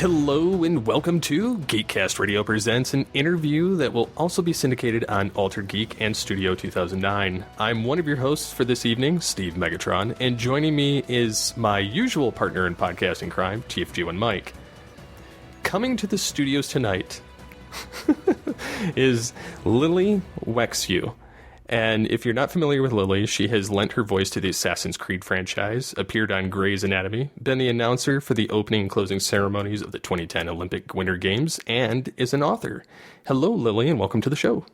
Hello and welcome to Geekcast Radio presents an interview that will also be syndicated on Altered Geek and Studio 2009. I'm one of your hosts for this evening, Steve Megatron, and joining me is my usual partner in podcasting crime, TFG1 Mike. Coming to the studios tonight is Lily Wexhew. And if you're not familiar with Lily, she has lent her voice to the Assassin's Creed franchise, appeared on Grey's Anatomy, been the announcer for the opening and closing ceremonies of the 2010 Olympic Winter Games, and is an author. Hello, Lily, and welcome to the show.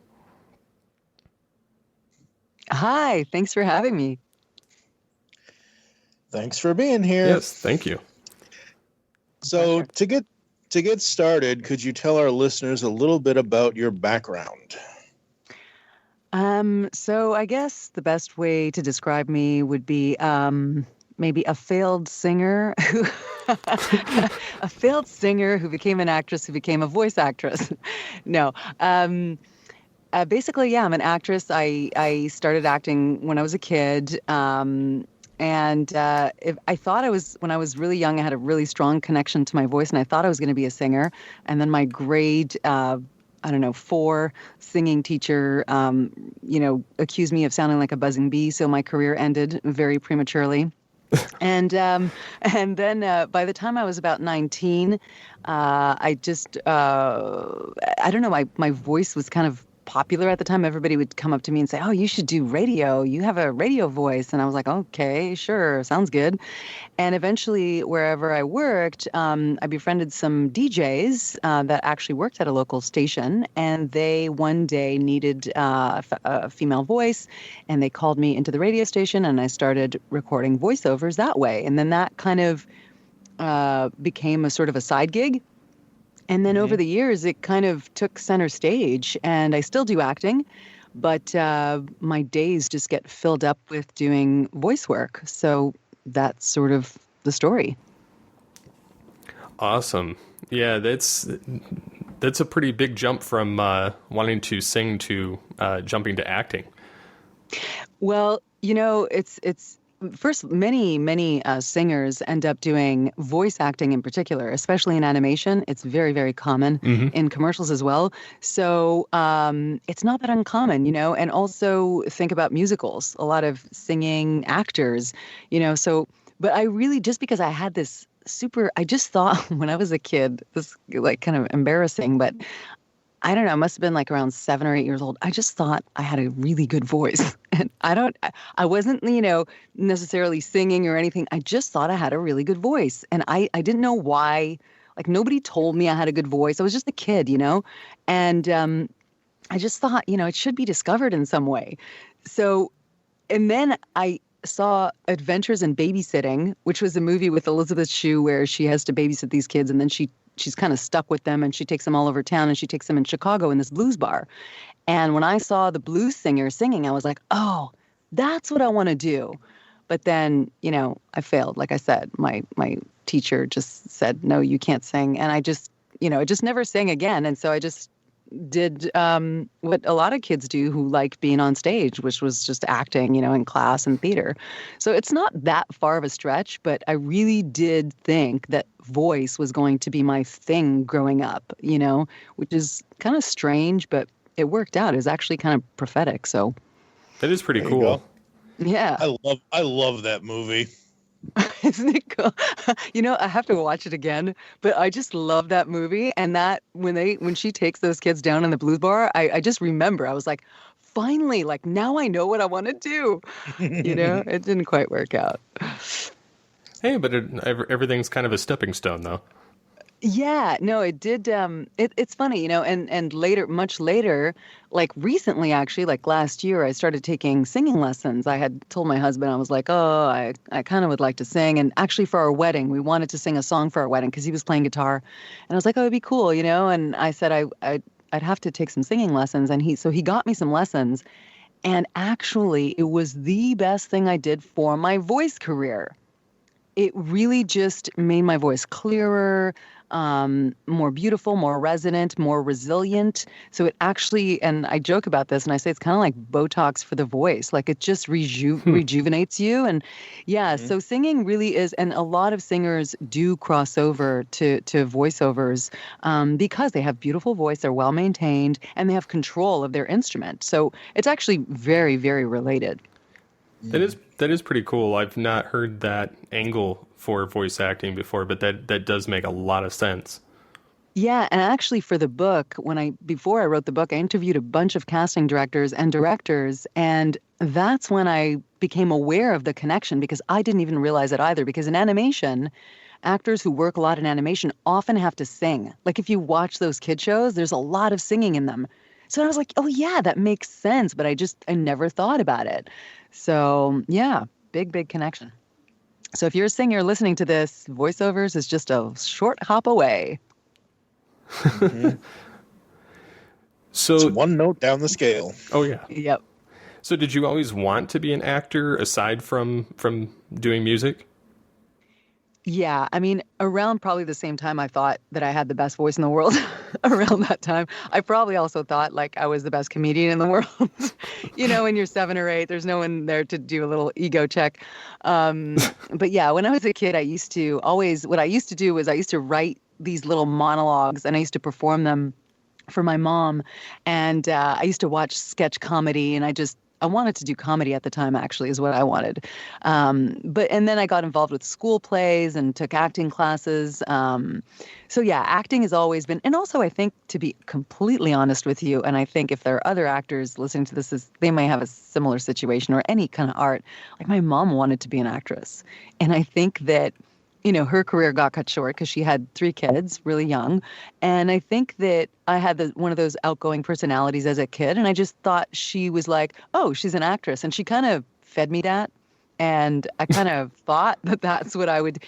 Hi, thanks for having me. Thanks for being here. Yes, thank you. So to get started, could you tell our listeners a little bit about your background? So I guess the best way to describe me would be maybe a failed singer who became an actress who became a voice actress. No. Basically, yeah, I'm an actress. I started acting when I was a kid. And I thought when I was really young, I had a really strong connection to my voice, and I thought I was going to be a singer. And then my grade 4 singing teacher, accused me of sounding like a buzzing bee. So my career ended very prematurely. And then by the time I was about 19, my voice was kind of popular at the time. Everybody would come up to me and say, "Oh, you should do radio. You have a radio voice." And I was like, "Okay, sure, sounds good." And eventually, wherever I worked, I befriended some DJs that actually worked at a local station, and they one day needed a female voice, and they called me into the radio station, and I started recording voiceovers that way. And then that kind of became a sort of a side gig. And then over the years, it kind of took center stage, and I still do acting, but my days just get filled up with doing voice work. So that's sort of the story. Awesome. Yeah, that's a pretty big jump from wanting to sing to jumping to acting. Well, it's first, many singers end up doing voice acting in particular, especially in animation. It's very, very common in commercials as well. So it's not that uncommon, and also think about musicals, a lot of singing actors, but I really, just because I had this I just thought when I was a kid, this like kind of embarrassing, but I don't know, I must have been like around 7 or 8 years old. I just thought I had a really good voice. And I wasn't, necessarily singing or anything. I just thought I had a really good voice. And I didn't know why. Like, nobody told me I had a good voice. I was just a kid, And I just thought, it should be discovered in some way. So, and then I saw Adventures in Babysitting, which was a movie with Elizabeth Shue where she has to babysit these kids, and then she's kind of stuck with them, and she takes them all over town, and she takes them in Chicago in this blues bar. And when I saw the blues singer singing, I was like, oh, that's what I want to do. But then, I failed. Like I said, my teacher just said, no, you can't sing. And I just never sang again. And so I just did what a lot of kids do who like being on stage, which was just acting, in class and theater. So it's not that far of a stretch, but I really did think that voice was going to be my thing growing up, which is kind of strange, but it worked out. It was actually kind of prophetic. So that is pretty cool. Yeah. I love that movie. Isn't it cool? I have to watch it again, but I just love that movie. And that when she takes those kids down in the blues bar, I just remember, I was like, finally, like now I know what I want to do. It didn't quite work out. Hey, but everything's kind of a stepping stone, though. Yeah, no, it did. It's funny, and later, much later, like recently, actually, like last year, I started taking singing lessons. I had told my husband, I was like, oh, I kind of would like to sing. And actually for our wedding, we wanted to sing a song for our wedding because he was playing guitar. And I was like, oh, it'd be cool, and I said I'd have to take some singing lessons. And he got me some lessons. And actually, it was the best thing I did for my voice career. It really just made my voice clearer. more beautiful, more resonant, more resilient. So it actually, and I joke about this and I say it's kind of like Botox for the voice. Like it just rejuvenates you. And yeah, so singing really is, and a lot of singers do cross over to voiceovers because they have beautiful voice, they're well maintained, and they have control of their instrument. So it's actually very, very related. That is pretty cool. I've not heard that angle for voice acting before, but that does make a lot of sense. Yeah, and actually for the book, before I wrote the book, I interviewed a bunch of casting directors and directors, and that's when I became aware of the connection because I didn't even realize it either. Because in animation, actors who work a lot in animation often have to sing. Like if you watch those kid shows, there's a lot of singing in them. So I was like, oh yeah, that makes sense, but I never thought about it. So yeah, big connection. So if you're a singer listening to this, voiceovers is just a short hop away. So it's one note down the scale. Oh yeah. Yep. So did you always want to be an actor aside from doing music? Yeah, I mean, around probably the same time I thought that I had the best voice in the world, around that time, I probably also thought like I was the best comedian in the world. When you're 7 or 8, there's no one there to do a little ego check. But yeah, when I was a kid, what I used to do was I used to write these little monologues and I used to perform them for my mom. And I used to watch sketch comedy and I wanted to do comedy at the time, actually, is what I wanted. And then I got involved with school plays and took acting classes. So yeah, acting has always been, and also I think, to be completely honest with you, and I think if there are other actors listening to this, they may have a similar situation or any kind of art. Like my mom wanted to be an actress. And I think that, her career got cut short because she had 3 kids really young. And I think that I had one of those outgoing personalities as a kid. And I just thought she was like, oh, she's an actress. And she kind of fed me that. And I kind of thought that that's what I would,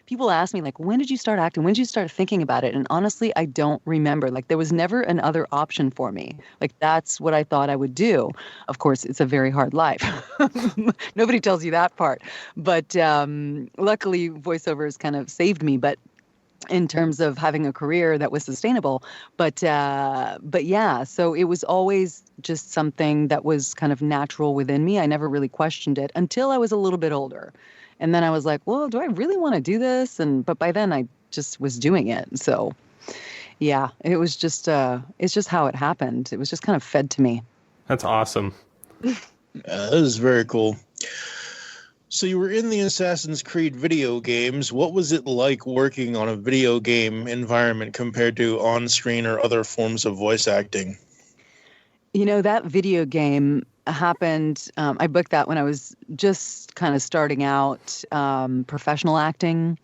people ask me like, when did you start acting? When did you start thinking about it? And honestly, I don't remember. Like there was never another option for me. Like that's what I thought I would do. Of course, it's a very hard life. Nobody tells you that part. But luckily, voiceovers kind of saved me. But in terms of having a career that was sustainable. But yeah, so it was always just something that was kind of natural within me. I never really questioned it until I was a little bit older. And then I was like, well, do I really want to do this? But by then I just was doing it. So yeah, it was just, it's just how it happened. It was just kind of fed to me. That's awesome. That is very cool. So you were in the Assassin's Creed video games. What was it like working on a video game environment compared to on-screen or other forms of voice acting? That video game happened, I booked that when I was just kind of starting out professional acting.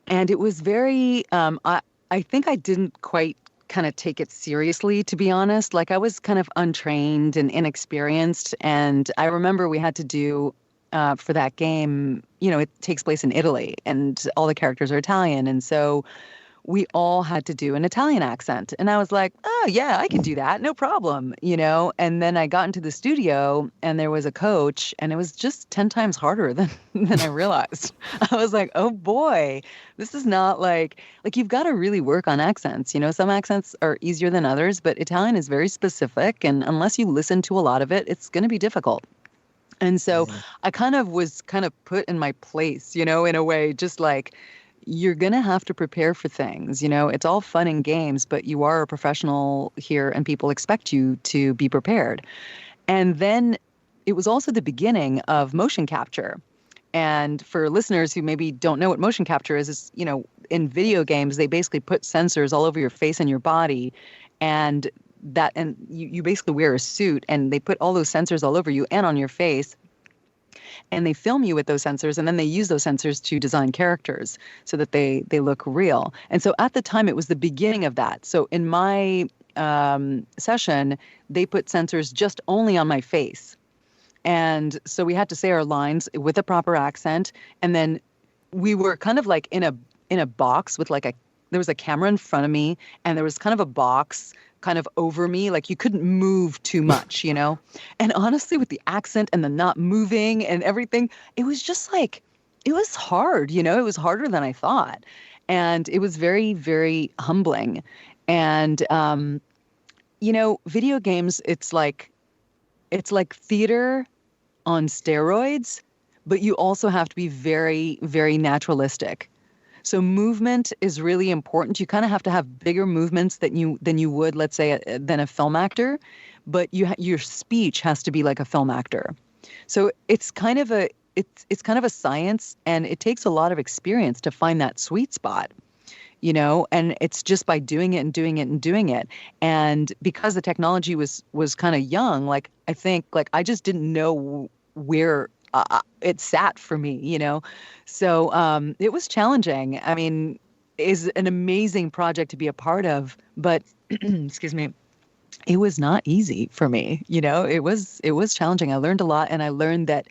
And it was very, I think I didn't quite kind of take it seriously, to be honest. Like I was kind of untrained and inexperienced. And I remember we had to do for that game, it takes place in Italy and all the characters are Italian. And so we all had to do an Italian accent. And I was like, oh, yeah, I can do that. No problem, And then I got into the studio and there was a coach and it was just 10 times harder than I realized. I was like, oh, boy, this is not like you've got to really work on accents. Some accents are easier than others, but Italian is very specific. And unless you listen to a lot of it, it's going to be difficult. And so I was put in my place, in a way, just like you're going to have to prepare for things. It's all fun and games, but you are a professional here and people expect you to be prepared. And then it was also the beginning of motion capture. And for listeners who maybe don't know what motion capture is, in video games, they basically put sensors all over your face and your body. And you basically wear a suit and they put all those sensors all over you and on your face and they film you with those sensors and then they use those sensors to design characters so that they look real. And so at the time it was the beginning of that. So in my session, they put sensors just only on my face. And so we had to say our lines with a proper accent. And then we were kind of like in a box with there was a camera in front of me and there was kind of a box kind of over me, like you couldn't move too much, And honestly, with the accent and the not moving and everything, it was just like, it was hard, it was harder than I thought. And it was very, very humbling. And, video games, it's like theater on steroids, but you also have to be very, very naturalistic. So movement is really important. You kind of have to have bigger movements than you would, let's say, than a film actor, but your speech has to be like a film actor. So it's kind of a science, and it takes a lot of experience to find that sweet spot. And it's just by doing it and doing it and doing it. And because the technology was kind of young, like, I think, like, I just didn't know where it sat for me, So it was challenging. I mean, is an amazing project to be a part of, but excuse me, it was not easy for me. It was challenging. I learned a lot, and I learned that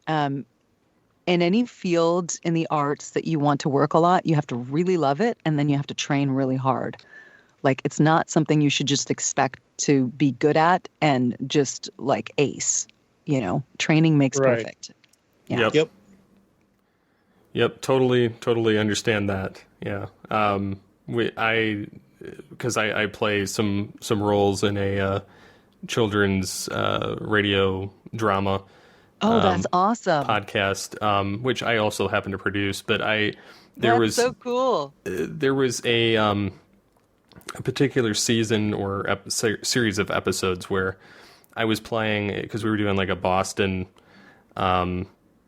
in any field in the arts that you want to work a lot, you have to really love it, and then you have to train really hard. Like, it's not something you should just expect to be good at and just like ace. Training makes perfect. Yeah. Yep. Totally understand that. Yeah. Because I play some roles in a children's radio drama. Oh, that's awesome. Podcast, which I also happen to produce, but That's so cool. There was a particular season or series of episodes where I was playing, because we were doing like a Boston, kind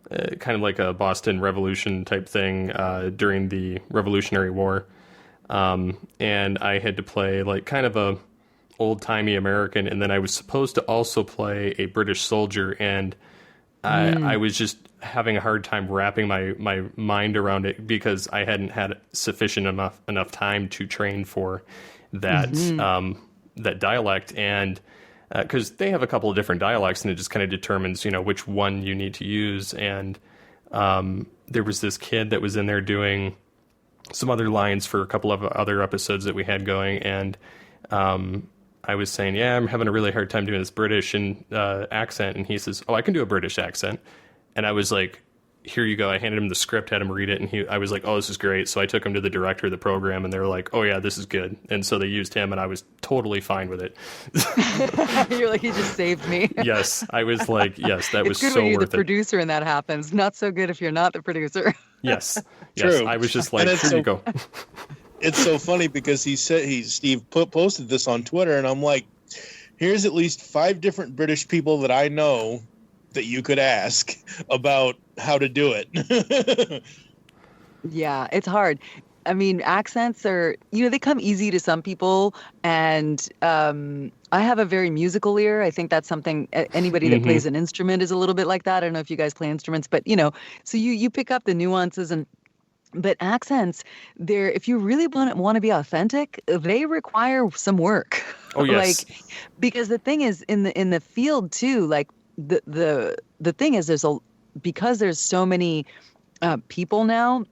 of like a Boston Revolution type thing during the Revolutionary War. And I had to play like kind of a old-timey American, and then I was supposed to also play a British soldier, and I was just having a hard time wrapping my mind around it, because I hadn't had sufficient enough time to train for that that dialect, and because they have a couple of different dialects, and it just kind of determines which one you need to use. And there was this kid that was in there doing some other lines for a couple of other episodes that we had going, and I was saying, yeah, I'm having a really hard time doing this British accent. And he says, oh, I can do a British accent. And I was like, here you go. I handed him the script, had him read it. And I was like, oh, this is great. So I took him to the director of the program, and they were like, oh yeah, this is good. And so they used him, and I was totally fine with it. You're like, he just saved me. Yes. I was like, yes, that was so worth it. It's good when you're the producer and that happens. Not so good if you're not the producer. Yes. True. I was just like, here you go. It's so funny because Steve posted this on Twitter, and I'm like, here's at least 5 different British people that I know that you could ask about how to do it. Yeah, it's hard. I mean, accents are, they come easy to some people, and I have a very musical ear. I think that's something anybody that plays an instrument is a little bit like that. I don't know if you guys play instruments, but so you pick up the nuances. But accents, if you really want to be authentic, they require some work. Oh yes. Because the thing is, in the field too, like the thing is, because there's so many people now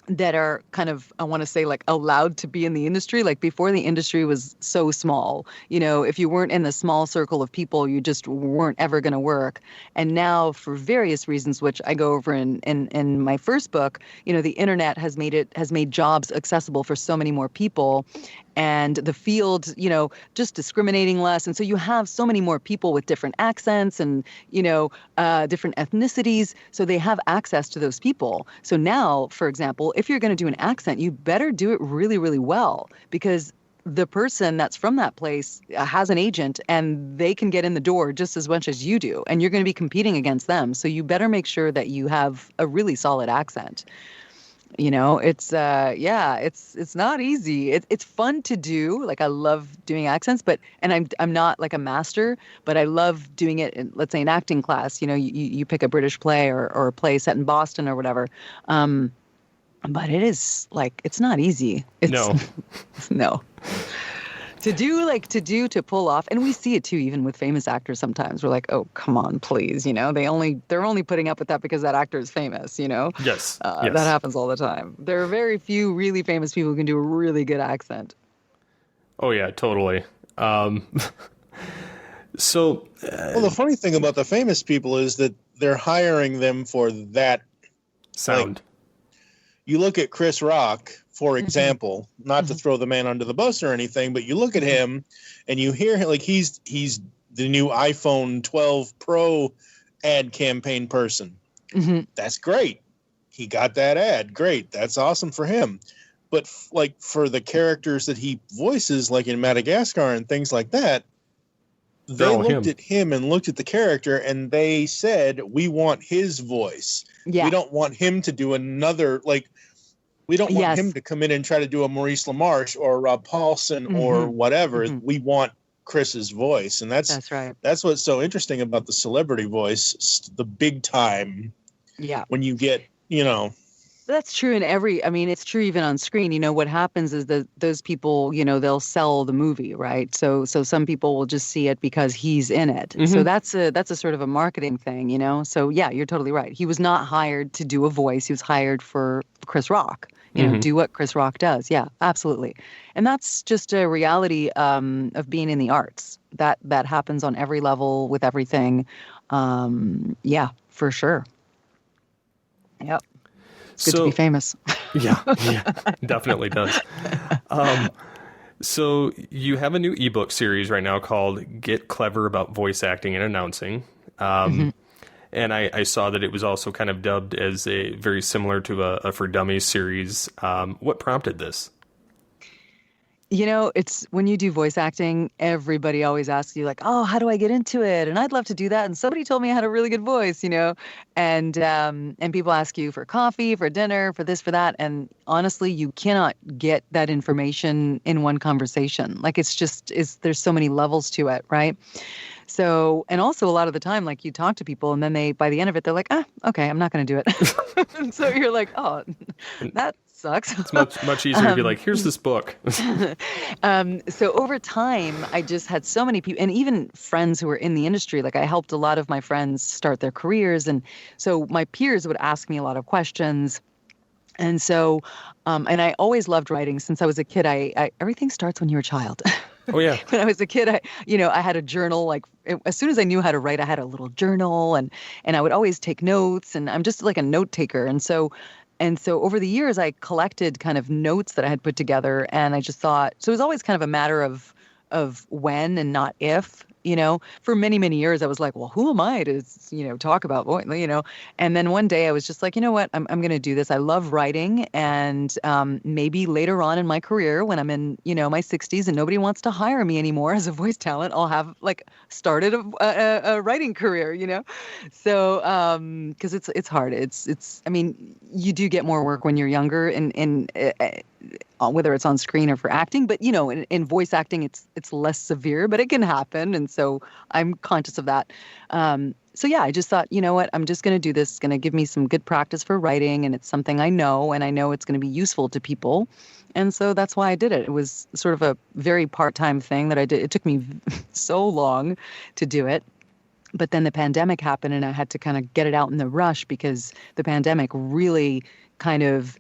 that are kind of, I want to say, like, allowed to be in the industry. Like, before, the industry was so small. If you weren't in the small circle of people, you just weren't ever going to work. And now, for various reasons, which I go over in my first book, the internet has made jobs accessible for so many more people. And the field, just discriminating less. And so you have so many more people with different accents and, different ethnicities. So they have access to those people. So now, for example, if you're going to do an accent, you better do it really, really well, because the person that's from that place has an agent, and they can get in the door just as much as you do. And you're going to be competing against them. So you better make sure that you have a really solid accent. It's it's not easy. It's fun to do. Like, I love doing accents, and I'm not like a master, but I love doing it in, let's say, an acting class. You pick a British play or a play set in Boston or whatever. But it is, like, it's not easy. No. No. To pull off, and we see it too, even with famous actors. Sometimes we're like, oh, come on, please, they're only putting up with that because that actor is famous, Yes. Yes. That happens all the time. There are very few really famous people who can do a really good accent. Oh yeah, totally. So well, the funny thing about the famous people is that they're hiring them for that sound. You look at Chris Rock for example, not to throw the man under the bus or anything, but you look at him and you hear him like he's the new iPhone 12 Pro ad campaign person. That's great. He got that ad. Great. That's awesome for him. But like for the characters that he voices, like in Madagascar and things like that, they looked at him and looked at the character and they said, we want his voice. Yeah. We don't want him to do another, like, we don't want him to come in and try to do a Maurice LaMarche or a Rob Paulson or whatever. We want Chris's voice. And that's right. That's what's so interesting about the celebrity voice, the big time. Yeah. When you get, you know. That's true in it's true even on screen. You know, what happens is that those people, you know, they'll sell the movie, right? So some people will just see it because he's in it. So that's a sort of a marketing thing, you know? So yeah, you're totally right. He was not hired to do a voice. He was hired for Chris Rock, you know, do what Chris Rock does. Yeah, absolutely. And that's just a reality of being in the arts. That happens on every level with everything. Yeah, for sure. Yep. It's good to be famous. yeah, definitely does. So you have a new ebook series right now called Get Clever About Voice Acting and Announcing. And I saw that it was also kind of dubbed as a very similar to a For Dummies series. What prompted this? You know, it's when you do voice acting, everybody always asks you like, oh, how do I get into it? And I'd love to do that. And somebody told me I had a really good voice, you know, and people ask you for coffee, for dinner, for this, for that. And honestly, you cannot get that information in one conversation. Like there's so many levels to it. Right. So, and also a lot of the time, like you talk to people and then by the end of it, they're like, okay, I'm not going to do it. And so you're like, oh, that sucks. It's much easier to be like, here's this book. So over time, I just had so many people and even friends who were in the industry. Like I helped a lot of my friends start their careers. And so my peers would ask me a lot of questions. And so, and I always loved writing since I was a kid. I everything starts when you're a child. Oh, yeah. When I was a kid, I had a journal. Like as soon as I knew how to write, I had a little journal and I would always take notes and I'm just like a note taker. And so over the years, I collected kind of notes that I had put together and I just thought, so it was always kind of a matter of when and not if. You know, for many, many years, I was like, well, who am I to, talk about voice, And then one day I was just like, you know what, I'm going to do this. I love writing. And maybe later on in my career, when I'm in, my 60s and nobody wants to hire me anymore as a voice talent, I'll have started a writing career, So because it's hard. You do get more work when you're younger and whether it's on screen or for acting, but in voice acting, it's less severe, but it can happen. And so I'm conscious of that. So yeah, I just thought, you know what, I'm just going to do this. It's going to give me some good practice for writing. And it's something I know, and I know it's going to be useful to people. And so that's why I did it. It was sort of a very part-time thing that I did. It took me so long to do it. But then the pandemic happened and I had to kind of get it out in the rush because the pandemic really kind of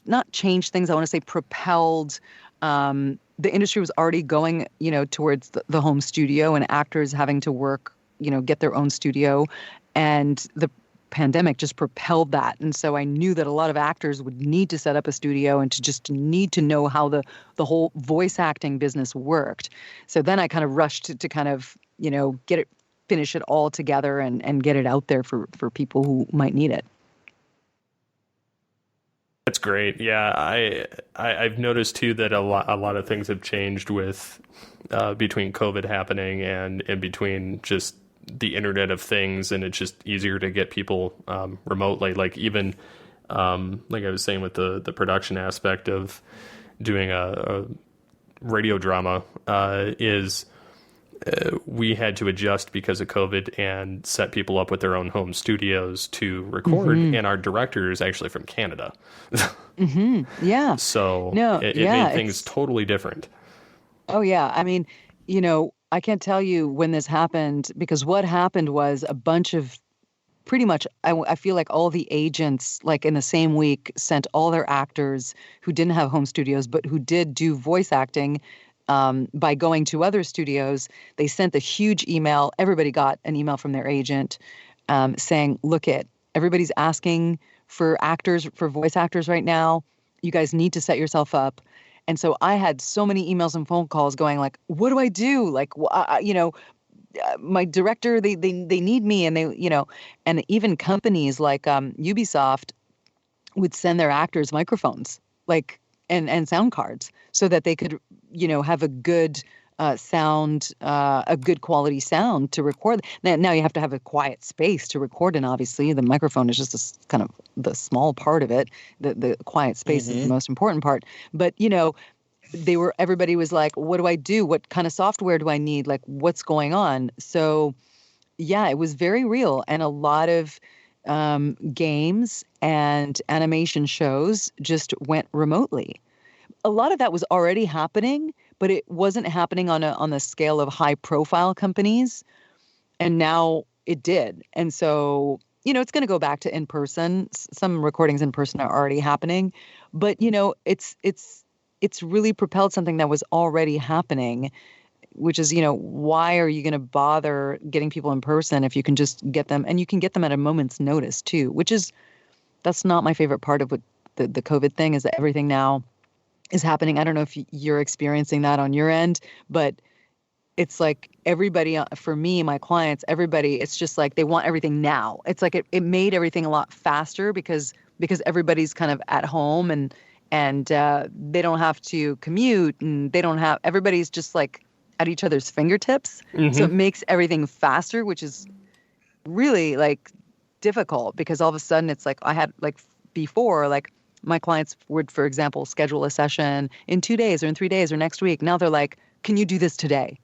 not changed things. I want to say propelled. The industry was already going, towards the home studio and actors having to work, get their own studio. And the pandemic just propelled that. And so I knew that a lot of actors would need to set up a studio and to just need to know how the whole voice acting business worked. So then I kind of rushed to kind of, finish it all together and get it out there for people who might need it. That's great. Yeah, I've noticed too that a lot of things have changed with between COVID happening and between just the Internet of Things, and it's just easier to get people remotely. Like even like I was saying with the production aspect of doing a radio drama is. We had to adjust because of COVID and set people up with their own home studios to record. And our director is actually from Canada. Yeah. So it made things totally different. Oh, yeah. I mean, I can't tell you when this happened because what happened was a bunch of pretty much, I feel like all the agents, like in the same week, sent all their actors who didn't have home studios, but who did do voice acting by going to other studios. They sent a huge email. Everybody got an email from their agent saying, look, everybody's asking for actors, for voice actors right now. You guys need to set yourself up. And so I had so many emails and phone calls going like, what do I do? Like, my director, they need me. And and even companies like Ubisoft would send their actors microphones, like, and sound cards, so that they could, have a good sound, a good quality sound to record. Now you have to have a quiet space to record in. Obviously, the microphone is just kind of the small part of it. The quiet space is the most important part. But everybody was like, what do I do? What kind of software do I need? Like, what's going on? So yeah, it was very real, and a lot of games and animation shows just went remotely. A lot of that was already happening, but it wasn't happening on the scale of high profile companies. And now it did. And so, it's going to go back to in person. Some recordings in person are already happening, but it's really propelled something that was already happening, which is, why are you going to bother getting people in person if you can just get them, and you can get them at a moment's notice too, that's not my favorite part of what the COVID thing is, that everything now is happening. I don't know if you're experiencing that on your end, but it's like everybody, for me, my clients, everybody, it's just like they want everything now. It's like it made everything a lot faster because everybody's kind of at home and they don't have to commute, and everybody's just like at each other's fingertips. So it makes everything faster, which is really like difficult, because all of a sudden it's like I had like before, like my clients would, for example, schedule a session in 2 days or in 3 days or next week. Now they're like, can you do this today?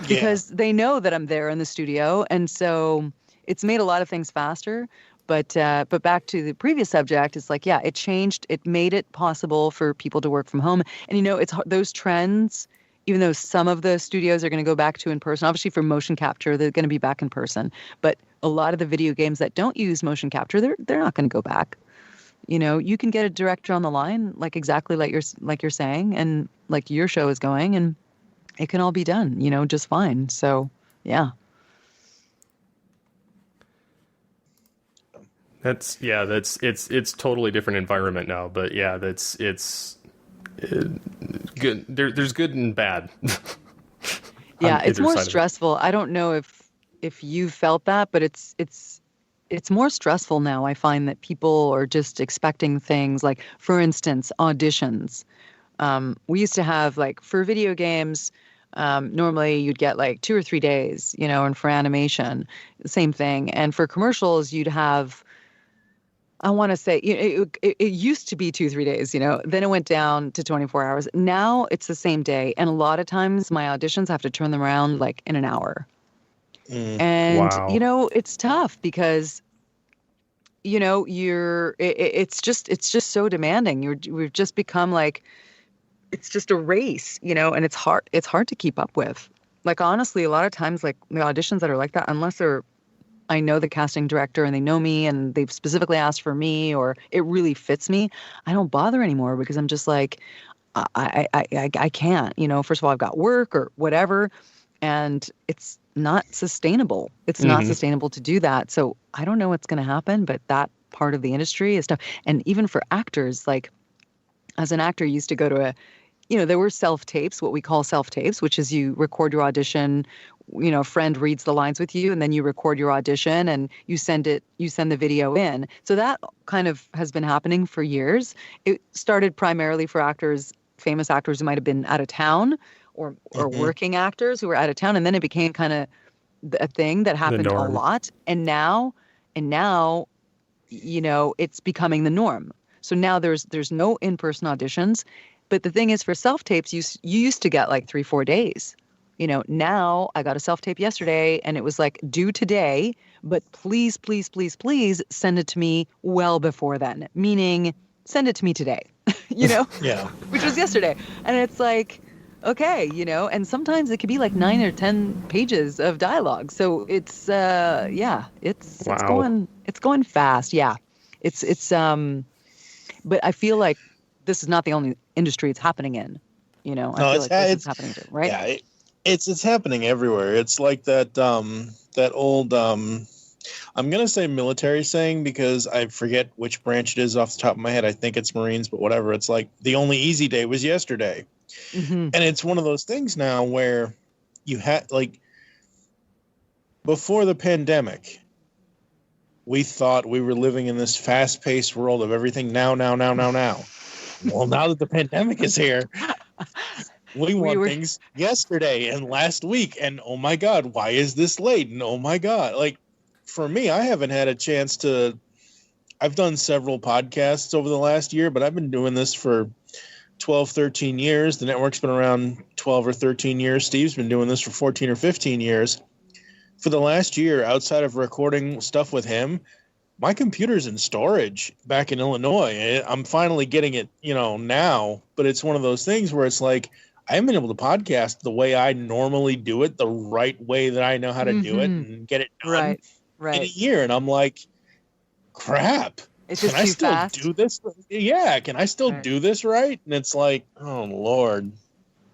Because they know that I'm there in the studio. And so it's made a lot of things faster. But back to the previous subject, it's like, yeah, it changed. It made it possible for people to work from home. And, it's those trends, even though some of the studios are going to go back to in person, obviously for motion capture, they're going to be back in person. But a lot of the video games that don't use motion capture, they're not going to go back. You can get a director on the line, like exactly like you're saying, and like your show is going, and it can all be done, just fine. So, yeah. It's totally different environment now, but yeah, it's good. There's good and bad. Yeah, it's more stressful. I don't know if you felt that, but it's more stressful now. I find that people are just expecting things like, for instance, auditions. We used to have, like, for video games, normally you'd get like 2 or 3 days, and for animation, the same thing. And for commercials, you'd have, I want to say, it used to be 2-3 days, then it went down to 24 hours. Now it's the same day. And a lot of times my auditions have to turn them around like in an hour. And, wow. It's tough because, it's just so demanding. We've just become like, it's just a race, and it's hard to keep up with. Like, honestly, a lot of times, like the auditions that are like that, unless I know the casting director and they know me and they've specifically asked for me, or it really fits me, I don't bother anymore, because I'm just like, I can't, first of all, I've got work or whatever, and it's not sustainable. It's not sustainable to do that. So I don't know what's going to happen, but that part of the industry is tough. And even for actors, like, as an actor, you used to go to there were self-tapes, what we call self-tapes, which is you record your audition, a friend reads the lines with you, and then you record your audition and you send the video in. So that kind of has been happening for years. It started primarily for actors, famous actors who might have been out of town, or working actors who were out of town. And then it became kind of a thing that happened a lot. And now, it's becoming the norm. So now there's no in-person auditions. But the thing is, for self-tapes, you used to get like 3-4 days. Now I got a self-tape yesterday and it was like, due today, but please, please, please, please send it to me well before then. Meaning, send it to me today, Yeah. Which was yesterday. And it's like, okay, and sometimes it could be like 9 or 10 pages of dialogue. So it's, it's going fast. Yeah. But I feel like this is not the only industry it's happening in, I feel like this is happening too, right? Yeah, it's happening everywhere. It's like that old I'm going to say military saying because I forget which branch it is off the top of my head. I think it's Marines, but whatever. It's like the only easy day was yesterday. Mm-hmm. And it's one of those things now where you had, like, before the pandemic, we thought we were living in this fast-paced world of everything now. Well, now that the pandemic is here, we want things yesterday and last week. And oh my God, why is this late? And oh my God, like for me, I haven't had a chance to. I've done several podcasts over the last year, but I've been doing this for 12, 13 years. The network's been around 12 or 13 years. Steve's been doing this for 14 or 15 years. For the last year, outside of recording stuff with him, my computer's in storage back in Illinois. I'm finally getting it, now, but it's one of those things where it's like, I haven't been able to podcast the way I normally do it, the right way that I know how to do it and get it done in a year. And I'm like, crap. It's just can I too still fast. do this? Yeah. Can I still do this right? And it's like, oh Lord.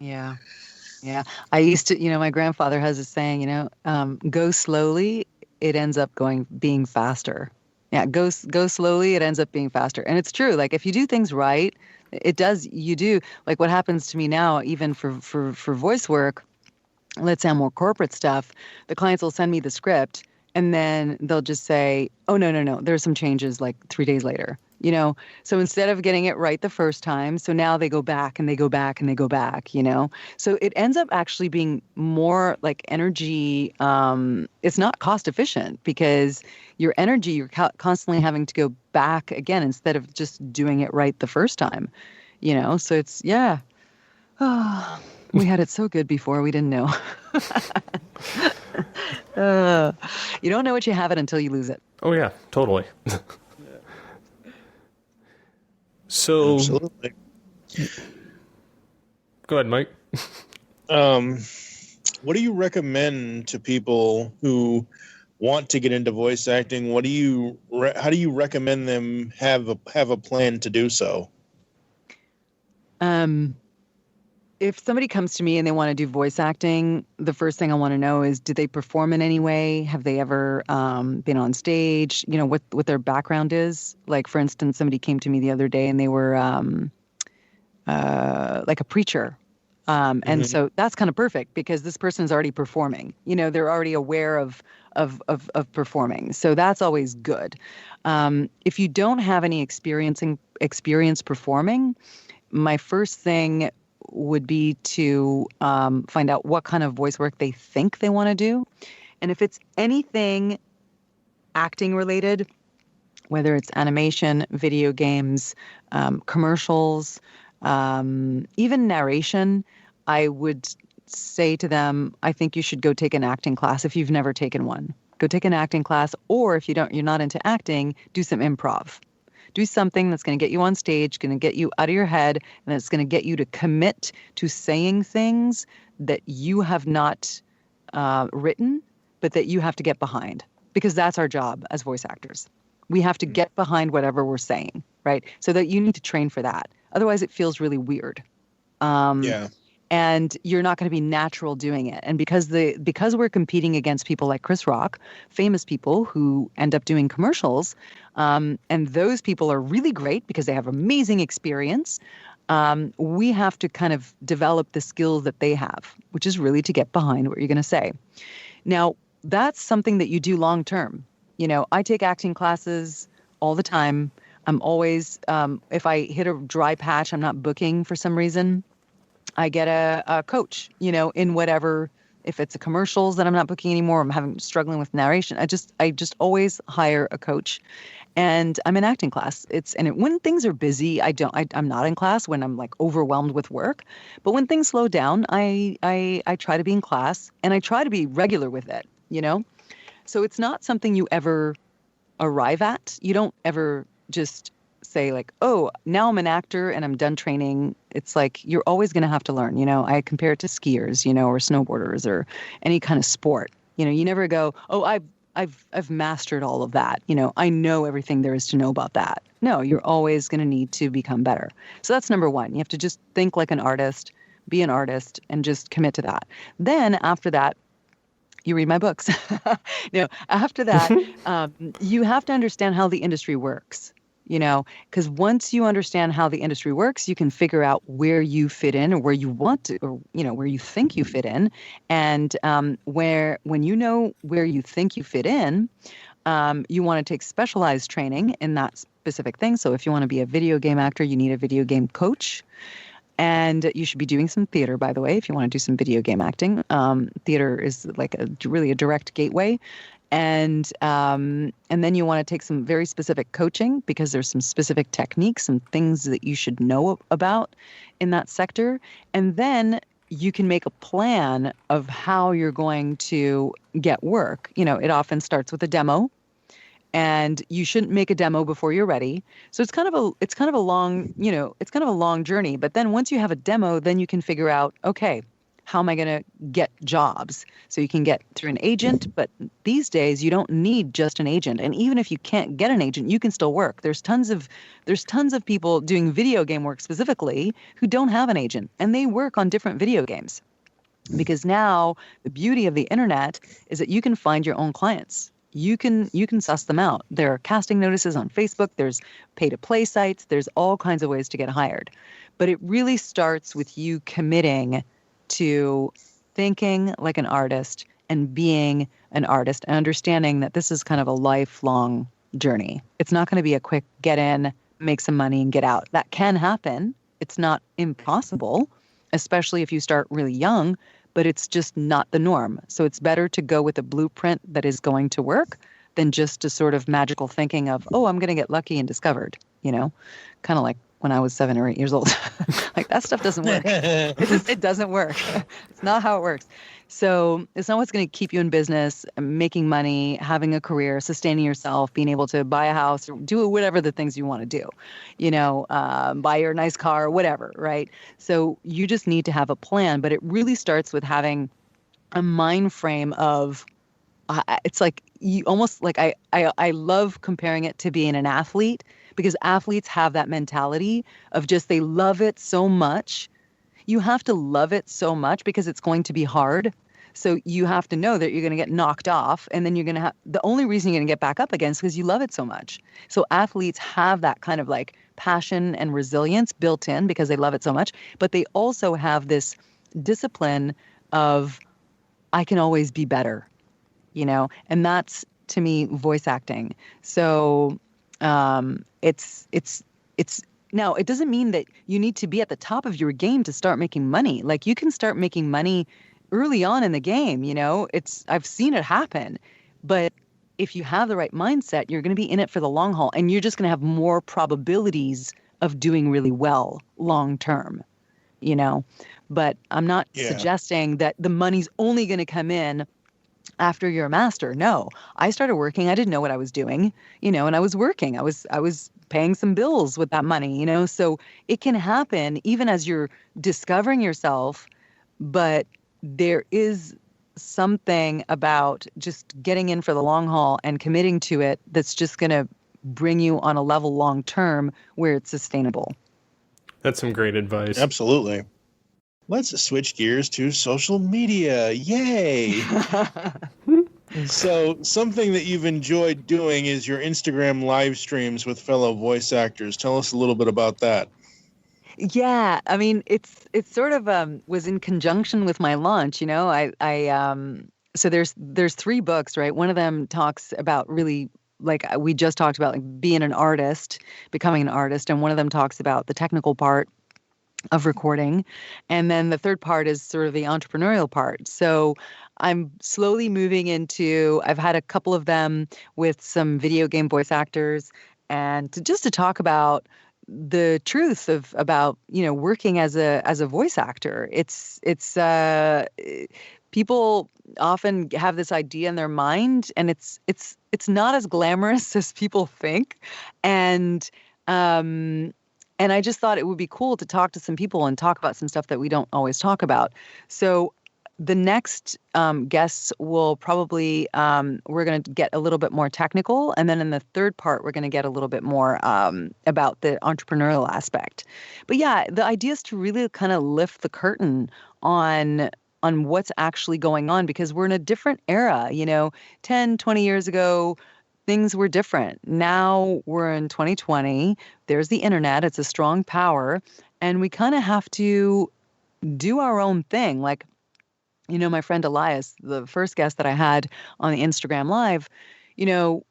Yeah. Yeah. I used to, my grandfather has a saying, go slowly, it ends up being faster. Yeah. Go slowly, it ends up being faster. And it's true. Like if you do things right, you do. Like what happens to me now, even for voice work, let's say on more corporate stuff, the clients will send me the script and then they'll just say, oh, no, there's some changes like 3 days later, So instead of getting it right the first time, so now they go back and they go back and they go back, So it ends up actually being more like energy. It's not cost efficient because your energy, you're constantly having to go back again instead of just doing it right the first time, So it's, yeah. Oh, we had it so good before we didn't know. You don't know what you have it until you lose it. Oh, yeah, totally. So, absolutely. Go ahead, Mike. What do you recommend to people who want to get into voice acting? How do you recommend them have a plan to do so? If somebody comes to me and they want to do voice acting, the first thing I want to know is, do they perform in any way? Have they ever been on stage? What their background is. Like, for instance, somebody came to me the other day and they were like a preacher. And so that's kind of perfect because this person's already performing. They're already aware of performing. So that's always good. If you don't have any experience performing, my first thing would be to find out what kind of voice work they think they want to do. And if it's anything acting related, whether it's animation, video games, commercials, even narration, I would say to them, I think you should go take an acting class if you've never taken one. Go take an acting class, or if you're not into acting, do some improv. Do something that's going to get you on stage, going to get you out of your head, and it's going to get you to commit to saying things that you have not written, but that you have to get behind. Because that's our job as voice actors. We have to get behind whatever we're saying, right? So that you need to train for that. Otherwise, it feels really weird. Yeah. And you're not going to be natural doing it. And because we're competing against people like Chris Rock, famous people who end up doing commercials, and those people are really great because they have amazing experience, we have to kind of develop the skills that they have, which is really to get behind what you're going to say. Now, that's something that you do long term. I take acting classes all the time. I'm always, if I hit a dry patch, I'm not booking for some reason, I get a coach, in whatever, if it's a commercials that I'm not booking anymore, I'm struggling with narration. I just always hire a coach, and I'm in acting class. When things are busy, I'm not in class when I'm like overwhelmed with work, but when things slow down, I try to be in class and I try to be regular with it, So it's not something you ever arrive at. You don't ever just say like, oh, now I'm an actor and I'm done training. It's like you're always going to have to learn. I compare it to skiers, or snowboarders or any kind of sport. You never go, oh, I've mastered all of that. I know everything there is to know about that. No, you're always going to need to become better. So that's number one. You have to just think like an artist, be an artist, and just commit to that. Then after that, You read my books. No, after that, you have to understand how the industry works, because once you understand how the industry works, you can figure out where you fit in or where you want to, or, where you think you fit in. And when you know where you think you fit in, you want to take specialized training in that specific thing. So if you want to be a video game actor, you need a video game coach. And you should be doing some theater, by the way, if you want to do some video game acting. Theater is like really a direct gateway. And then you want to take some very specific coaching because there's some specific techniques, some things that you should know about in that sector. And then you can make a plan of how you're going to get work. It often starts with a demo. And you shouldn't make a demo before you're ready. So it's kind of a long journey. But then once you have a demo, then you can figure out, okay, how am I going to get jobs? So you can get through an agent, but these days you don't need just an agent. And even if you can't get an agent, you can still work. There's tons of people doing video game work specifically who don't have an agent, and they work on different video games. Because now the beauty of the internet is that you can find your own clients. You can suss them out. There are casting notices on Facebook. There's pay-to-play sites. There's all kinds of ways to get hired. But it really starts with you committing to thinking like an artist and being an artist and understanding that this is kind of a lifelong journey. It's not going to be a quick get in, make some money, and get out. That can happen. It's not impossible, especially if you start really young. But it's just not the norm. So it's better to go with a blueprint that is going to work than just a sort of magical thinking of, oh, I'm going to get lucky and discovered, kind of like when I was 7 or 8 years old. Like that stuff doesn't work. It doesn't work. It's not how it works. So it's not what's going to keep you in business, making money, having a career, sustaining yourself, being able to buy a house, or do whatever the things you want to do, buy your nice car, whatever, right? So you just need to have a plan, but it really starts with having a mind frame of, it's like you almost like I love comparing it to being an athlete, because athletes have that mentality of just they love it so much. You have to love it so much because it's going to be hard. So you have to know that you're going to get knocked off, and then you're going to have the only reason you're going to get back up again is because you love it so much. So athletes have that kind of like passion and resilience built in because they love it so much, but they also have this discipline of I can always be better, and that's to me voice acting. So it's now, it doesn't mean that you need to be at the top of your game to start making money. Like you can start making money early on in the game, I've seen it happen. But if you have the right mindset, you're going to be in it for the long haul, and you're just going to have more probabilities of doing really well long term, But I'm not suggesting that the money's only going to come in after you're a master. No, I started working. I didn't know what I was doing, and I was working. I was paying some bills with that money, so it can happen even as you're discovering yourself. But there is something about just getting in for the long haul and committing to it that's just going to bring you on a level long term where it's sustainable. That's some great advice. Absolutely. Let's switch gears to social media. Yay! So something that you've enjoyed doing is your Instagram live streams with fellow voice actors. Tell us a little bit about that. Yeah, I mean, it's sort of was in conjunction with my launch. So there's 3 books, right? One of them talks about really, like we just talked about, like being an artist, becoming an artist, and one of them talks about the technical part of recording. And then the third part is sort of the entrepreneurial part. So I'm slowly moving into, I've had a couple of them with some video game voice actors, and to talk about the truth about, working as a voice actor. It's people often have this idea in their mind, and it's not as glamorous as people think. And I just thought it would be cool to talk to some people and talk about some stuff that we don't always talk about. So the next guests will probably, we're going to get a little bit more technical. And then in the third part, we're going to get a little bit more about the entrepreneurial aspect. But yeah, the idea is to really kind of lift the curtain on on what's actually going on, because we're in a different era. 10, 20 years ago, things were different. Now we're in 2020. There's the internet. It's a strong power. And we kind of have to do our own thing. Like, my friend Elias, the first guest that I had on the Instagram Live, you know,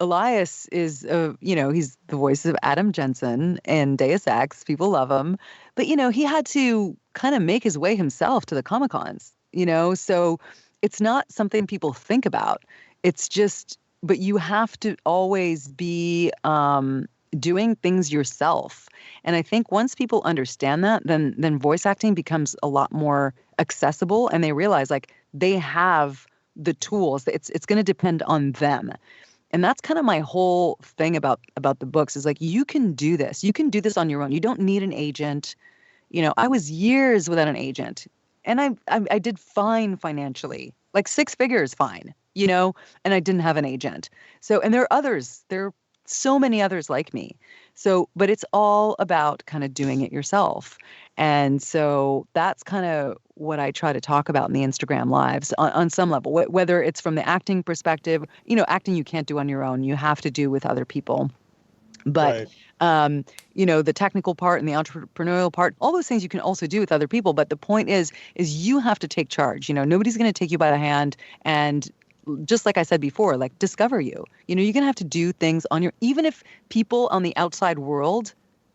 Elias is, he's the voice of Adam Jensen in Deus Ex. People love him. But, he had to kind of make his way himself to the Comic-Cons, so it's not something people think about. It's just, but you have to always be doing things yourself. And I think once people understand that, then voice acting becomes a lot more accessible, and they realize like they have the tools. It's going to depend on them. And that's kind of my whole thing about the books is like, you can do this. You can do this on your own. You don't need an agent. I was years without an agent, and I did fine financially, like 6 figures fine, and I didn't have an agent. So, and there are others. There are so many others like me. So, but it's all about kind of doing it yourself. And so that's kind of what I try to talk about in the Instagram lives on some level, whether it's from the acting perspective, acting you can't do on your own. You have to do with other people. But, right. The technical part and the entrepreneurial part, all those things you can also do with other people. But the point is you have to take charge. Nobody's going to take you by the hand and, just like I said before, like discover you. You're going to have to do things on your, even if people on the outside world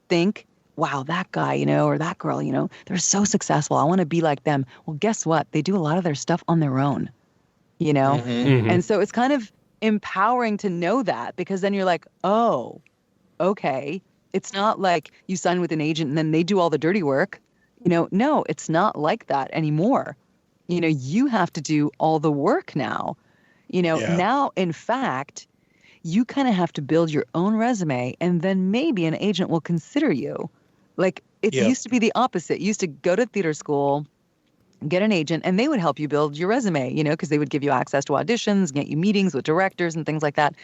think, wow, that guy, or that girl, they're so successful. I want to be like them. Well, guess what? They do a lot of their stuff on their own, Mm-hmm. And so it's kind of empowering to know that, because then you're like, oh, okay. It's not like you sign with an agent and then they do all the dirty work. No, it's not like that anymore. You have to do all the work now. Now, in fact, you kind of have to build your own resume, and then maybe an agent will consider you. Like it used to be the opposite. You used to go to theater school, get an agent, and they would help you build your resume, because they would give you access to auditions, get you meetings with directors and things like that.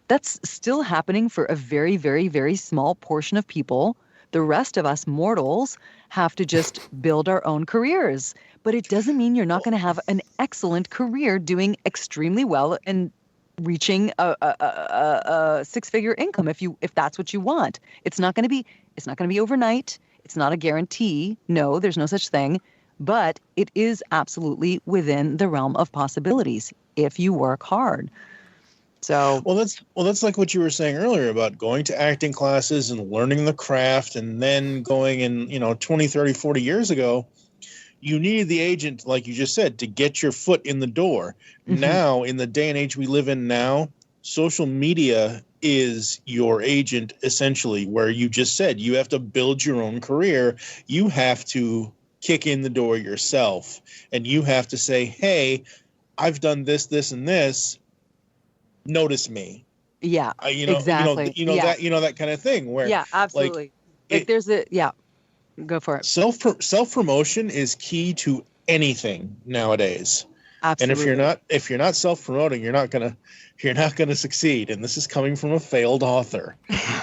That's still happening for a very, very, very small portion of people. The rest of us mortals have to just build our own careers. But it doesn't mean you're not going to have an excellent career doing extremely well and reaching a 6-figure income if that's what you want. It's not going to be overnight. It's not a guarantee. No, there's no such thing. But it is absolutely within the realm of possibilities if you work hard. So that's like what you were saying earlier about going to acting classes and learning the craft, and then going in, 20, 30, 40 years ago, you needed the agent, like you just said, to get your foot in the door. Mm-hmm. Now, in the day and age we live in now, social media is your agent, essentially, where you just said you have to build your own career. You have to kick in the door yourself, and you have to say, hey, I've done this, this, and this. Notice me. Yeah, exactly. That kind of thing where, yeah, absolutely. Go for it. Self-promotion is key to anything nowadays. Absolutely. And if you're not self-promoting, you're not gonna succeed. And this is coming from a failed author.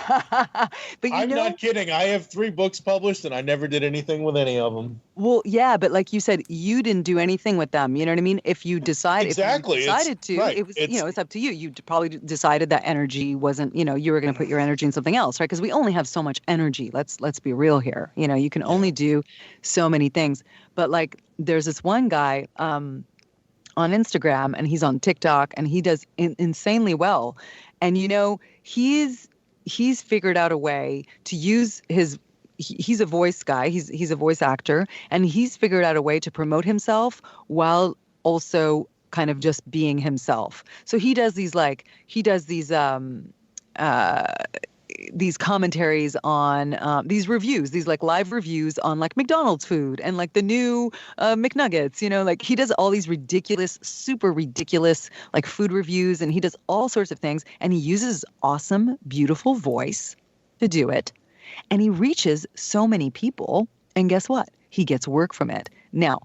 But I'm not kidding. I have 3 books published, and I never did anything with any of them. Well, yeah, but like you said, you didn't do anything with them. You know what I mean? If you decided to, it was it's up to you. You probably decided that energy wasn't, you were going to put your energy in something else, right? Because we only have so much energy. Let's be real here. You can only do so many things. But like, there's this one guy on Instagram, and he's on TikTok, and he does insanely well. And he's figured out a way to use he's a voice guy, he's a voice actor, and he's figured out a way to promote himself while also kind of just being himself. So he does these these commentaries on these reviews, these like live reviews on like McDonald's food and like the new McNuggets, like he does all these super ridiculous like food reviews, and he does all sorts of things, and he uses his awesome, beautiful voice to do it. And he reaches so many people, and guess what? He gets work from it. Now,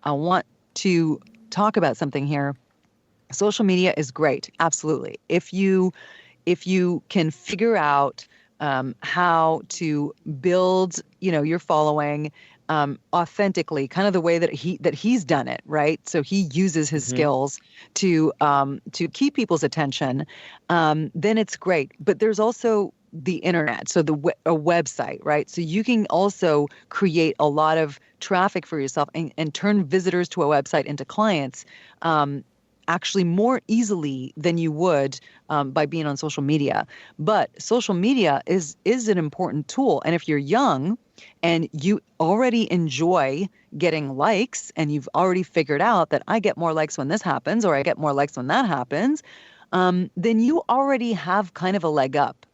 I want to talk about something here. Social media is great. Absolutely. If you can figure out how to build, your following, authentically, kind of the way that he's done it, right? So he uses his skills to keep people's attention. Then it's great. But there's also the internet, so a website, right? So you can also create a lot of traffic for yourself and turn visitors to a website into clients. Actually more easily than you would by being on social media. But social media is an important tool. And if you're young and you already enjoy getting likes and you've already figured out that I get more likes when this happens or I get more likes when that happens, then you already have kind of a leg up.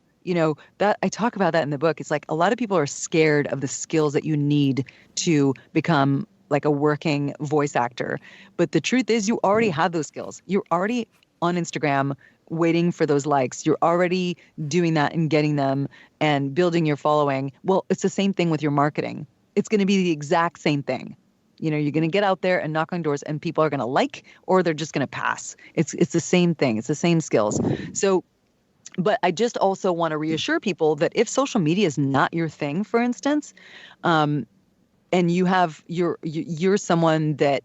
That I talk about that in the book. It's like a lot of people are scared of the skills that you need to become like a working voice actor. But the truth is you already have those skills. You're already on Instagram waiting for those likes. You're already doing that and getting them and building your following. Well, it's the same thing with your marketing. It's going to be the exact same thing. You're going to get out there and knock on doors and people are going to like, or they're just going to pass. It's the same thing. It's the same skills. So, but I just also want to reassure people that if social media is not your thing, for instance, and you're someone that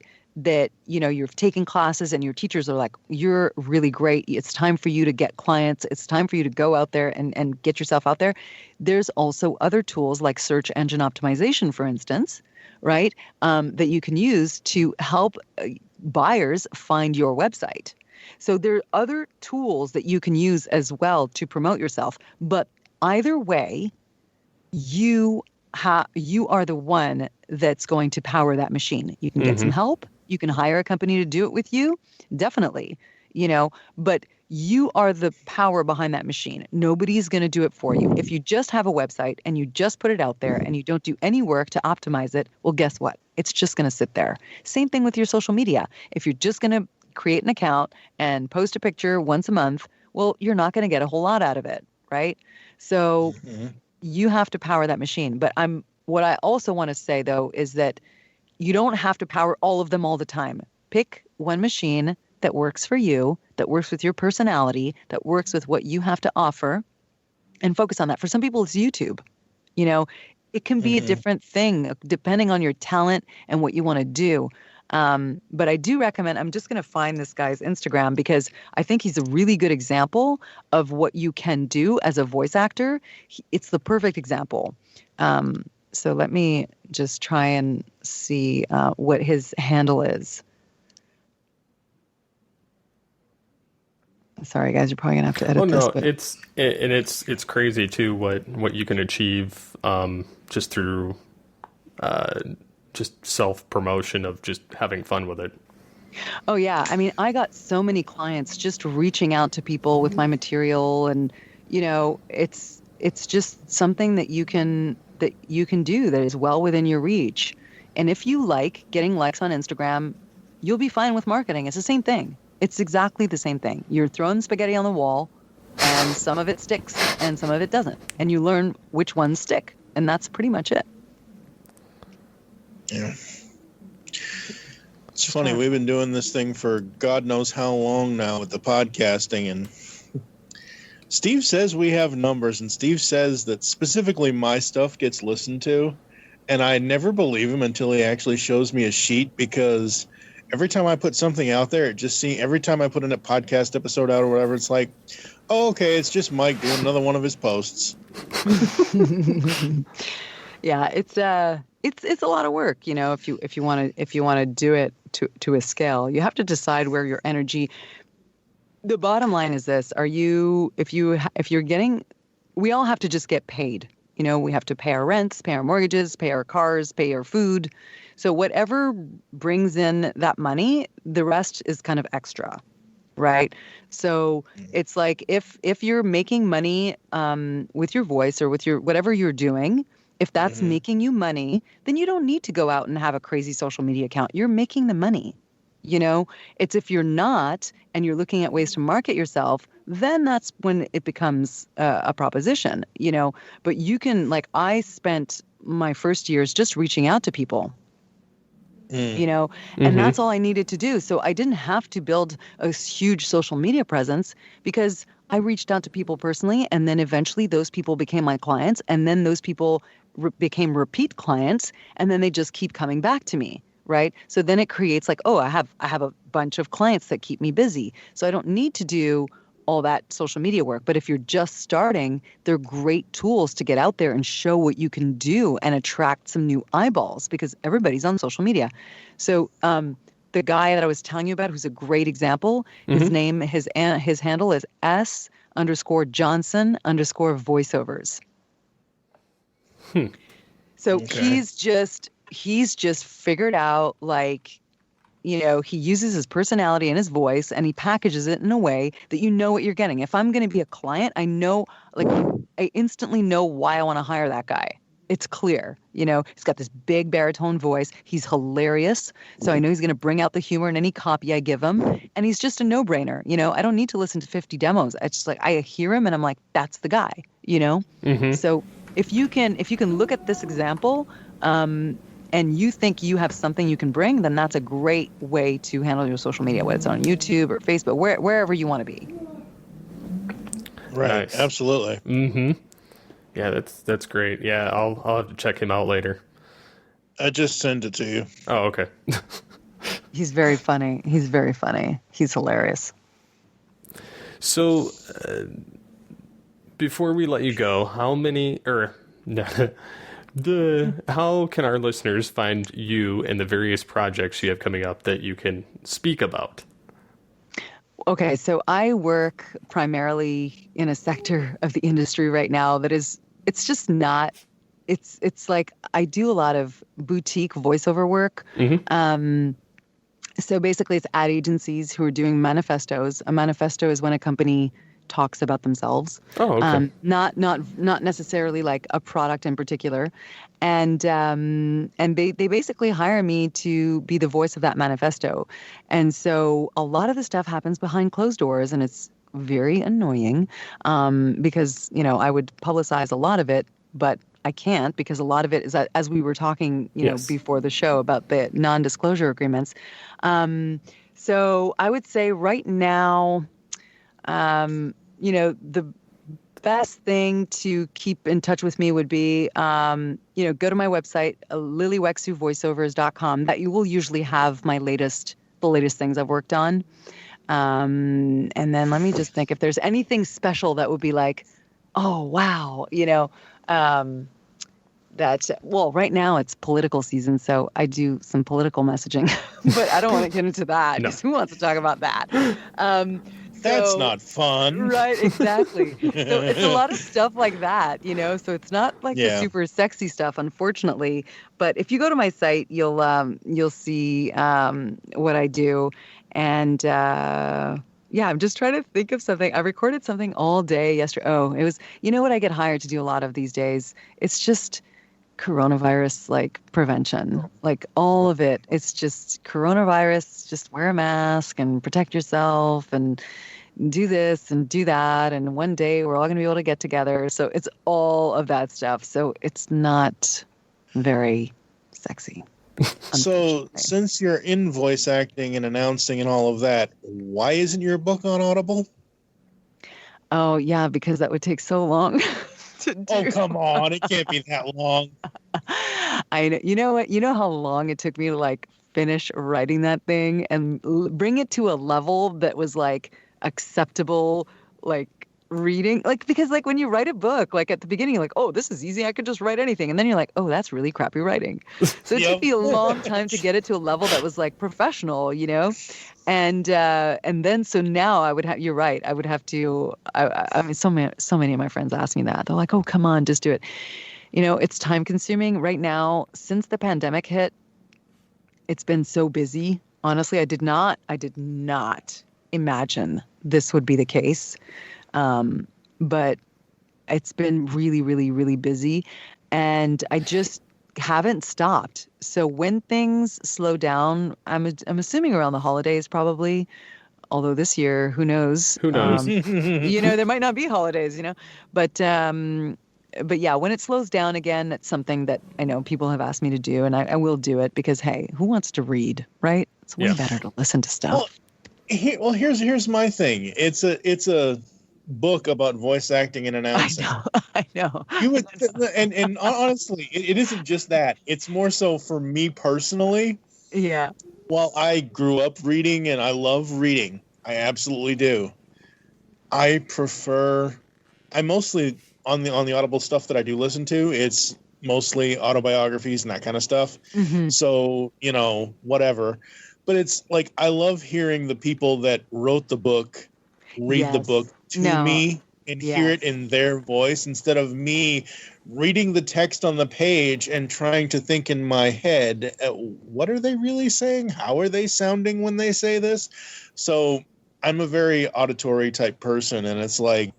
you're taking classes and your teachers are like, you're really great. It's time for you to get clients. It's time for you to go out there and get yourself out there. There's also other tools like search engine optimization, for instance, right? That you can use to help buyers find your website. So there are other tools that you can use as well to promote yourself. But either way, you are the one that's going to power that machine. You can get some help. You can hire a company to do it with you. Definitely, but you are the power behind that machine. Nobody's going to do it for you. If you just have a website and you just put it out there and you don't do any work to optimize it, well, guess what? It's just going to sit there. Same thing with your social media. If you're just going to create an account and post a picture once a month, well, you're not going to get a whole lot out of it, right? So you have to power that machine. But what I also want to say, though, is that you don't have to power all of them all the time. Pick one machine that works for you, that works with your personality, that works with what you have to offer, and focus on that. For some people, it's YouTube. It can be a different thing depending on your talent and what you want to do. But I do recommend, I'm just going to find this guy's Instagram because I think he's a really good example of what you can do as a voice actor. It's the perfect example. So let me just try and see what his handle is. Sorry, guys, you're probably gonna have to edit this. But it's crazy too what you can achieve just through just self-promotion of just having fun with it. Oh yeah, I mean, I got so many clients just reaching out to people with my material, and it's just something that you can do that is well within your reach. And if you like getting likes on Instagram, you'll be fine with marketing. It's the same thing. It's exactly the same thing. You're throwing spaghetti on the wall, and some of it sticks and some of it doesn't. And you learn which ones stick, and that's pretty much it. Yeah. It's funny. We've been doing this thing for God knows how long now with the podcasting, and Steve says we have numbers, and Steve says that specifically my stuff gets listened to, and I never believe him until he actually shows me a sheet, because every time I put something out there, every time I put in a podcast episode out or whatever, it's like, oh, okay, it's just Mike doing another one of his posts. Yeah, it's a lot of work, if you want to do it to a scale. You have to decide where your energy. The bottom line is this: if you're getting, we all have to just get paid. We have to pay our rents, pay our mortgages, pay our cars, pay our food. So whatever brings in that money, the rest is kind of extra, right? So it's like if you're making money with your voice or with your whatever you're doing, if that's making you money, then you don't need to go out and have a crazy social media account. You're making the money. It's if you're not and you're looking at ways to market yourself, then that's when it becomes a proposition, But you can, like, I spent my first years just reaching out to people. And that's all I needed to do. So I didn't have to build a huge social media presence because I reached out to people personally, and then eventually those people became my clients, and then those people became repeat clients, and then they just keep coming back to me. Right. So then it creates like, oh, I have a bunch of clients that keep me busy. So I don't need to do all that social media work. But if you're just starting, they're great tools to get out there and show what you can do and attract some new eyeballs, because everybody's on social media. So the guy that I was telling you about, who's a great example, his name, his handle is S_Johnson_voiceovers. So he's just figured out, like, you know, he uses his personality and his voice, and he packages it in a way that you know what you're getting. If I'm going to be a client, I know, like, I instantly know why I want to hire that guy. It's clear, you know, he's got this big baritone voice. He's hilarious. So I know he's going to bring out the humor in any copy I give him. And he's just a no-brainer. You know, I don't need to listen to 50 demos. It's just like, I hear him and I'm like, that's the guy, you know? So if you can look at this example, and you think you have something you can bring, then that's a great way to handle your social media, whether it's on YouTube or Facebook, wherever you want to be. Right. Nice. Absolutely. Yeah, that's great. Yeah, I'll have to check him out later. I just sent it to you. Oh, okay. He's very funny. He's hilarious. So, before we let you go, how can our listeners find you and the various projects you have coming up that you can speak about? Okay, so I work primarily in a sector of the industry right now that is, it's just not, it's like I do a lot of boutique voiceover work. So basically it's ad agencies who are doing manifestos. A manifesto is when a company talks about themselves. Oh, okay. Not necessarily like a product in particular. And they basically hire me to be the voice of that manifesto. And so a lot of the stuff happens behind closed doors, and it's very annoying because, you know, I would publicize a lot of it, but I can't, because a lot of it is, as we were talking, you know, before the show about the non-disclosure agreements. So I would say right now, you know, the best thing to keep in touch with me would be, you know, go to my website, lilywexhewvoiceovers.com. That you will usually have the latest things I've worked on. And then let me just think if there's anything special that would be like, oh, wow, you know, well, right now it's political season, so I do some political messaging, but I don't want to get into that because who wants to talk about that? That's not fun. Right, exactly. So it's a lot of stuff like that, you know, so it's not like the super sexy stuff, unfortunately. But if you go to my site, you'll see what I do. And I'm just trying to think of something. I recorded something all day yesterday. Oh, it was, you know what I get hired to do a lot of these days? It's just coronavirus, like, prevention, like all of it. It's just coronavirus, just wear a mask and protect yourself and do this and do that. And one day we're all going to be able to get together. So it's all of that stuff. So it's not very sexy. So since you're in voice acting and announcing and all of that, why isn't your book on Audible? Oh, yeah, because that would take so long. Oh, come on. It can't be that long. I know. You know what? You know how long it took me to like finish writing that thing and bring it to a level that was like acceptable, like reading, like, because like when you write a book, like at the beginning, you're like, oh, this is easy, I could just write anything. And then you're like, oh, that's really crappy writing. So it took me a long time to get it to a level that was like professional, you know? And then, so now I would have, you're right. I would have to, I mean, so many of my friends ask me that. They're like, oh, come on, just do it. You know, it's time consuming right now. Since the pandemic hit, it's been so busy. Honestly, I did not imagine this would be the case. But it's been really, really, really busy, and I just haven't stopped. So when things slow down, I'm assuming around the holidays probably, although this year, who knows? Who knows? You know, there might not be holidays, you know, but yeah, when it slows down again, that's something that I know people have asked me to do, and I will do it because, hey, who wants to read, right? It's way better to listen to stuff. Well, here's my thing. It's a book about voice acting and announcing. I know. You would, and honestly, it isn't just that. It's more so for me personally. Yeah. While I grew up reading and I love reading, I absolutely do. I mostly on the Audible stuff that I do listen to, it's mostly autobiographies and that kind of stuff. Mm-hmm. So, whatever. But it's like I love hearing the people that wrote the book read the book to me and hear it in their voice instead of me reading the text on the page and trying to think in my head, what are they really saying? How are they sounding when they say this? So I'm a very auditory type person, and it's like,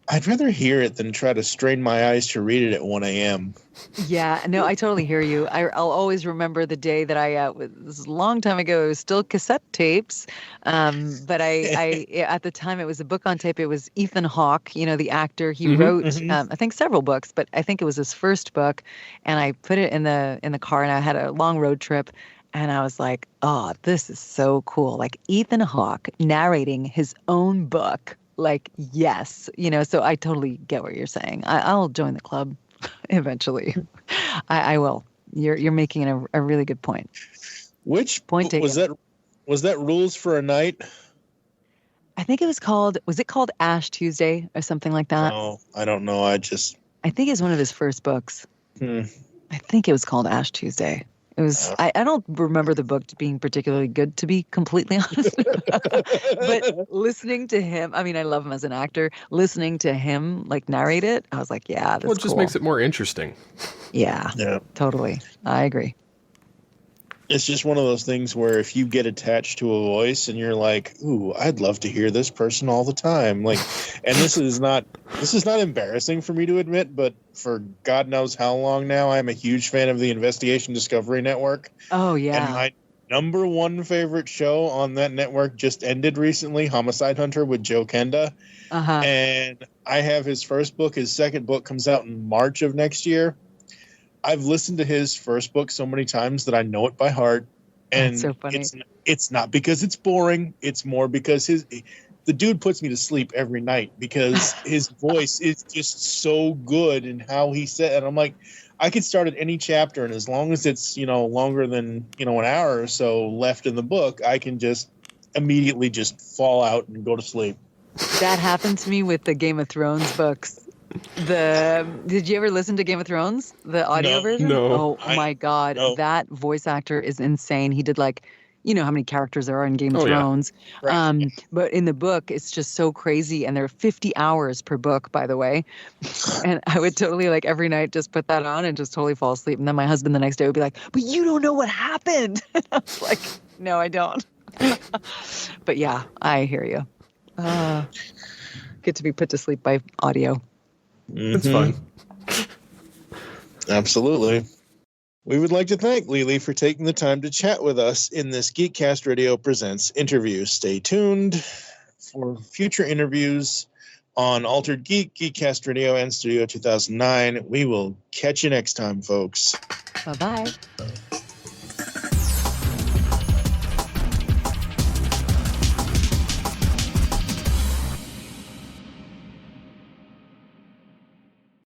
I'd rather hear it than try to strain my eyes to read it at 1 a.m. Yeah, no, I totally hear you. I'll always remember the day that this is a long time ago, it was still cassette tapes. But I at the time it was a book on tape. It was Ethan Hawke, the actor. He wrote, I think several books, but I think it was his first book. And I put it in the car, and I had a long road trip. And I was like, oh, this is so cool. Like Ethan Hawke narrating his own book. Like, yes, so I totally get what you're saying. I'll join the club eventually. I will. You're making a really good point. Which point was that? Was that Rules for a Night? I think it was called Ash Tuesday or something like that. Oh, I don't know. I think it's one of his first books. I think it was called Ash Tuesday. It was. I don't remember the book being particularly good, to be completely honest. But listening to him, I mean, I love him as an actor. Listening to him like narrate it, I was like, yeah, that's Well, it just makes it more interesting. Yeah, totally. I agree. It's just one of those things where if you get attached to a voice and you're like, ooh, I'd love to hear this person all the time. Like, and this is not embarrassing for me to admit, but for God knows how long now, I'm a huge fan of the Investigation Discovery Network. Oh, yeah. And my number one favorite show on that network just ended recently, Homicide Hunter with Joe Kenda. And I have his first book. His second book comes out in March of next year. I've listened to his first book so many times that I know it by heart. And that's so funny. It's not because it's boring. It's more because the dude puts me to sleep every night because his voice is just so good and how he said. And I'm like, I could start at any chapter, and as long as it's longer than an hour or so left in the book, I can just immediately just fall out and go to sleep. That happened to me with the Game of Thrones books. Did you ever listen to Game of Thrones, the audio version? No. Oh my God, that voice actor is insane. He did how many characters there are in Game of Thrones. Yeah. Right. But in the book, it's just so crazy, and there are 50 hours per book, by the way. And I would totally every night just put that on and just totally fall asleep. And then my husband the next day would be like, "But you don't know what happened." And I was like, "No, I don't." But yeah, I hear you. Get to be put to sleep by audio. It's fun. Absolutely. We would like to thank Lily for taking the time to chat with us in this Geekcast Radio Presents interview. Stay tuned for future interviews on Altered Geek, Geekcast Radio, and Studio 2009. We will catch you next time, folks. Bye-bye.